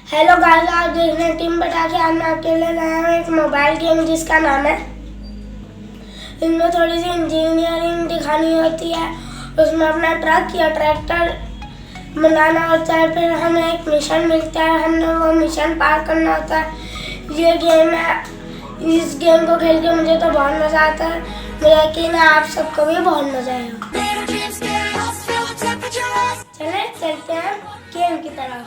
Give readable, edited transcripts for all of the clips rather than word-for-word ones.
Hello guys, आप देख रहे हैं टीम पटाखे। आज मैं आपके लिए लाया हूँ एक मोबाइल गेम जिसका नाम है। इसमें थोड़ी सी इंजीनियरिंग दिखानी होती है। उसमें अपना ट्रक या ट्रैक्टर बनाना होता है, फिर हमें एक मिशन मिलता है, हमने वो मिशन पार करना होता है। ये गेम है। इस गेम को खेल के मुझे तो बहुत मज़ा आता है। मुझे यकीन है आप सबको भी बहुत मज़ा आएगा। चले चलते हैं गेम की तरफ।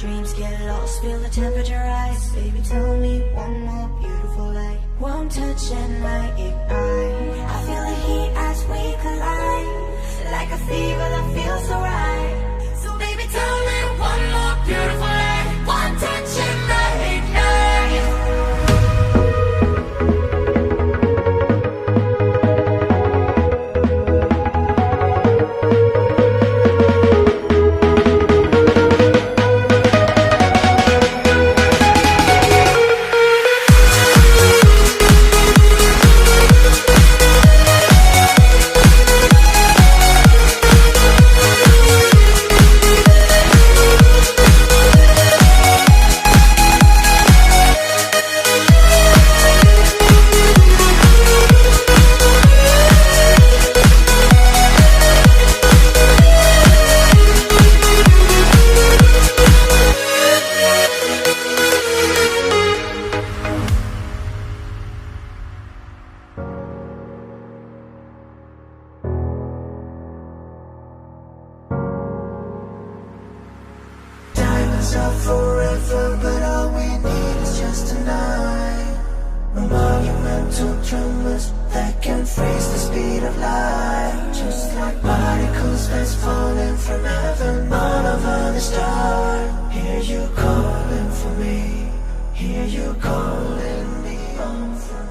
Dreams get lost, feel the temperature rise. Baby, tell me one more beautiful light. One touch and I ignite. I feel the heat as we collide. Like a fever that feels so right. So baby, tell me one more beautiful light. One touch and I ignite. Up forever, but all we need is just tonight. No monumental tremors that can freeze the speed of light. Just like particles that's falling from heaven all over the star. Hear you calling for me, hear you calling me on from.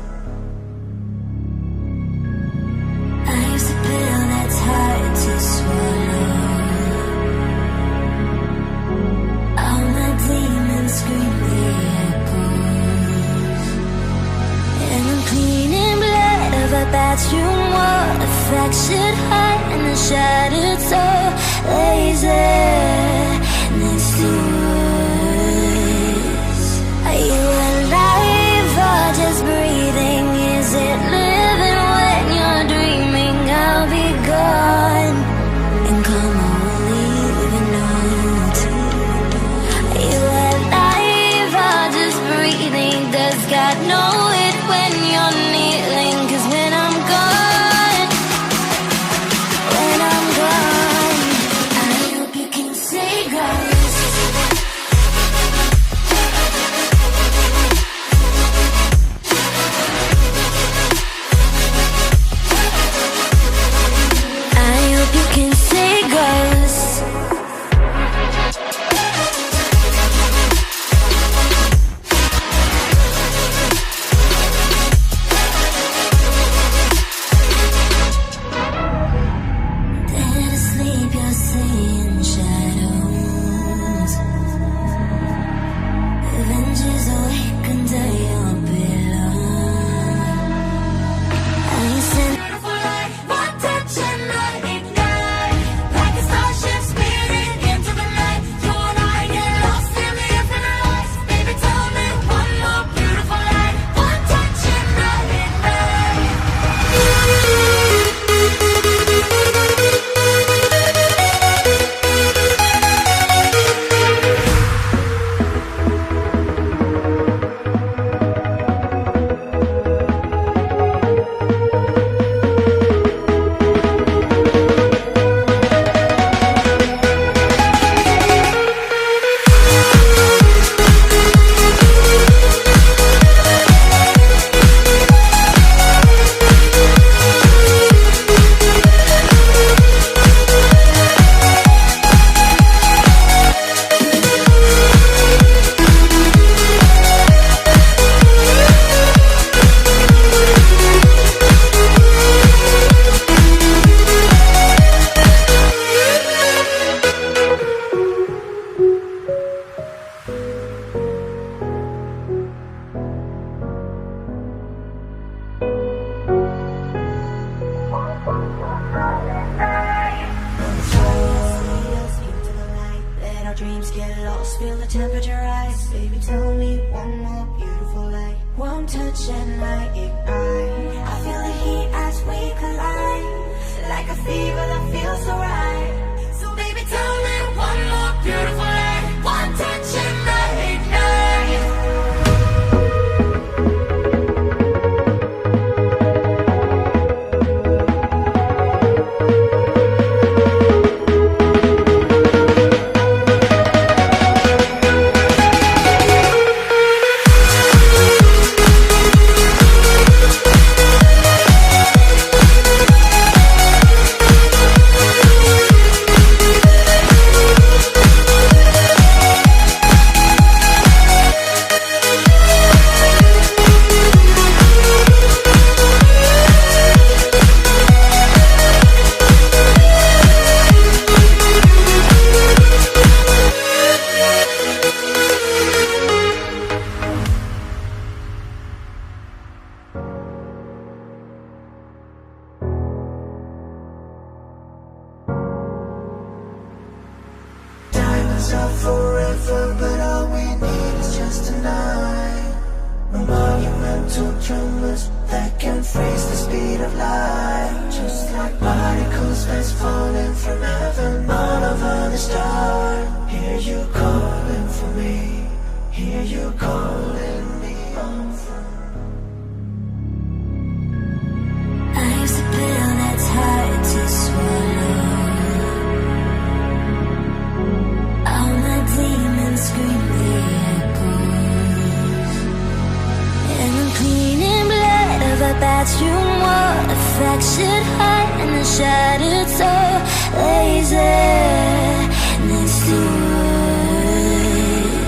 I used a pill that's hard to swallow. Demons scream the echoes, and I'm cleaning blood of a bathroom wall. A fractured heart and a shattered soul lays there next to us. Are you alive or just breathing? Is it living when you're dreaming? I'll be gone and come home, leave a note. Does God know it when you're kneeling? 'Cause when I'm gone, dreams get lost, feel the temperature rise. Baby, tell me one more beautiful lie. One touch and I ignite. I feel the heat as we collide, like a fever that feels so right. So baby, tell me one more beautiful lie. One touch and I ignite. Diamonds are forever, but all we need is just tonight. We're monumental tremors that can freeze the speed of light. Just like particles that's falling from heaven all over the stars. Hear you calling for me, hear you calling me on from. Life's a pill that's hard to swallow. All my demons scream the echoes, and I'm cleaning blood of a bathroom wall. A fractured heart and a shattered soul. Laser next to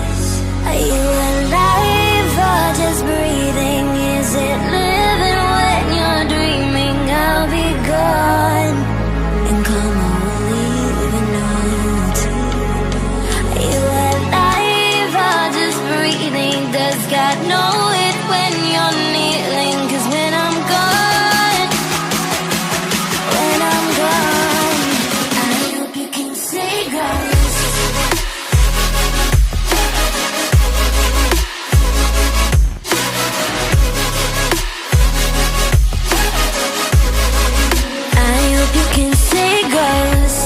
us. Are you alive or just breathing? Is it living when you're dreaming? I'll be gone, and karma will leave a note. Are you alive or just breathing? Does God know it when you're kneeling? 'Cause when I'm gone, I hope you can say grace. I hope you can say grace.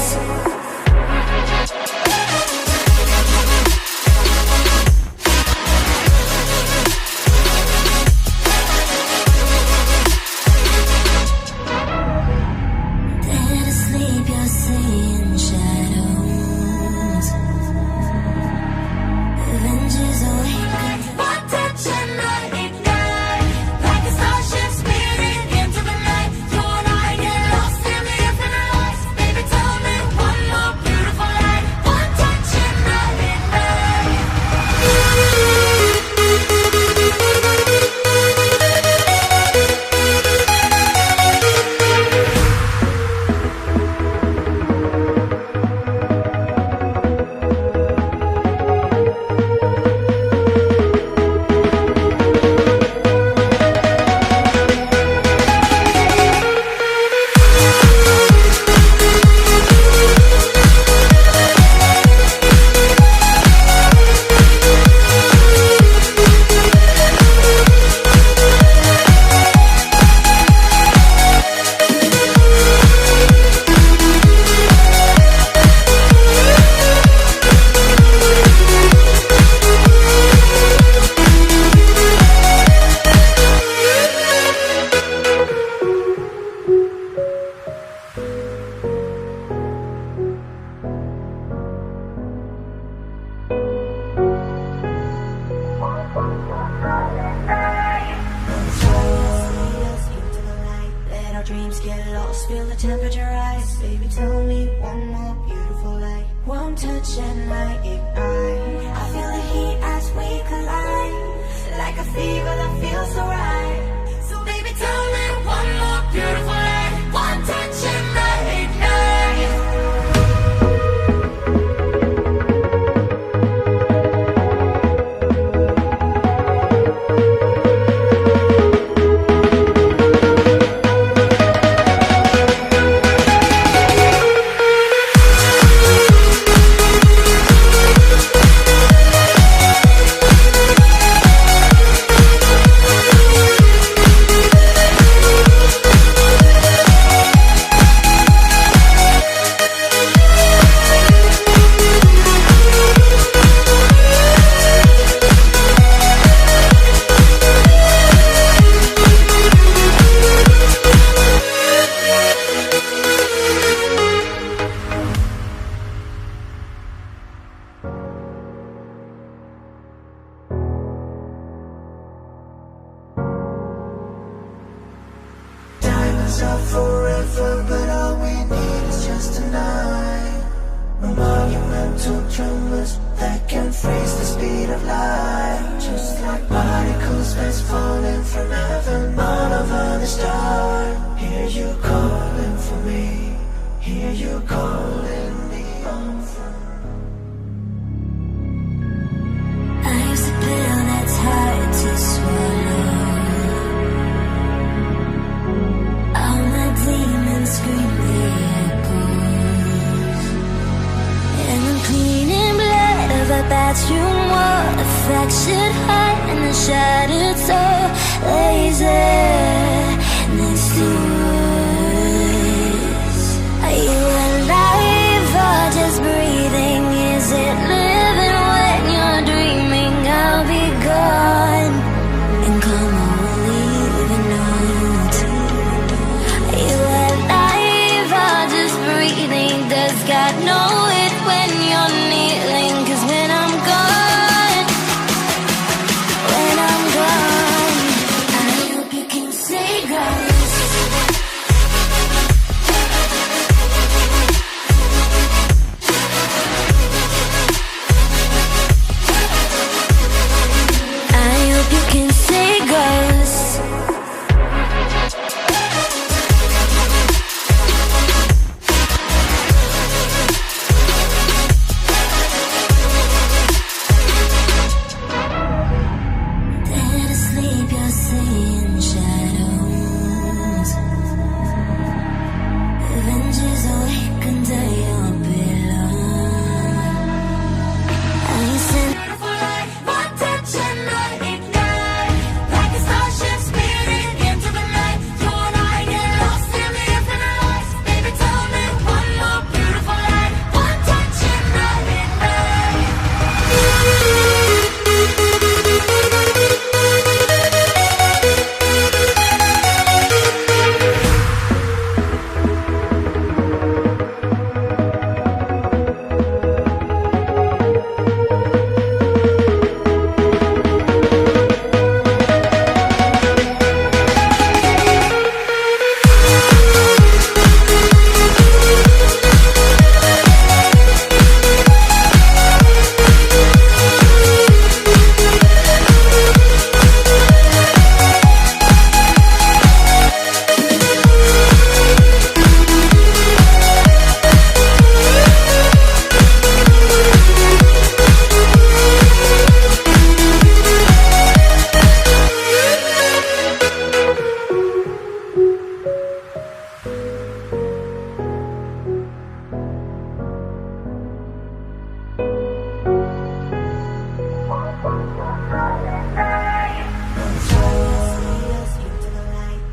Dead asleep, you're seeing shadows. Avengers awaken. One touch and I ignite, like a starship speeding into the night. You and I get lost in the infinite lights. Baby, tell me one more beautiful lie. One touch and I ignite. Let our dreams get lost, feel the temperature rise. Baby, tell me one more beautiful lie. One touch and I ignite. I feel the heat as we collide, like a fever that feels so right. So baby, tell me one more beautiful lie. One touch and I ignite. Hear you calling me over. I used a pill that's hard to swallow. All my demons scream the echoes, and I'm cleaning blood of a bathroom wall. A fractured heart and a shattered soul lays there next to us. Are you alive or just breathing? Is it living when you're dreaming? I'll be gone and come on, leave a note. Are you alive or just breathing? Does God know it when you're kneeling? 'Cause when I'm gone, I hope you can say grace. I hope you can say grace. Dead asleep, you're seeing shadows. Avengers awake under your pillow. I sent beautiful light, one touch and I ignite. Like a starship speeding into the night. You and I get lost in the infinite light. Baby, tell me one more beautiful light, one touch and I ignite.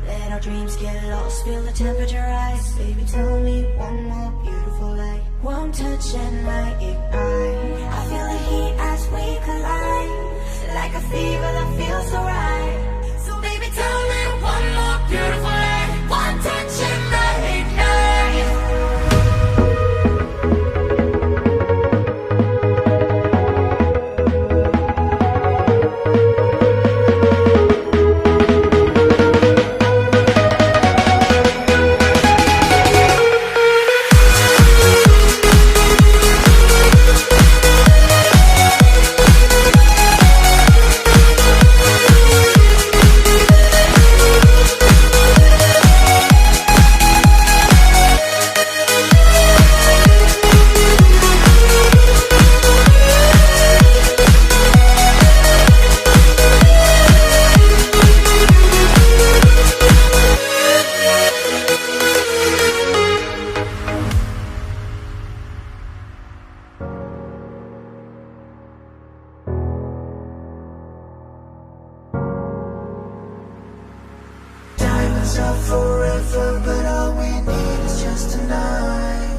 Let our dreams get lost, feel the temperature rise. Baby, tell me one more beautiful light, one touch and I ignite. I feel the heat as we collide, like a fever that feels so right. So baby, tell me one more beautiful light, one touch and I ignite. Diamonds are forever, but all we need is just tonight.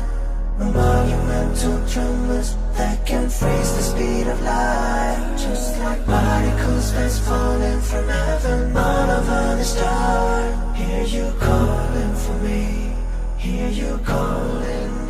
We're monumental tremors that can freeze the speed of light. Just like particles that's falling from heaven all over the star. Hear you calling for me, hear you calling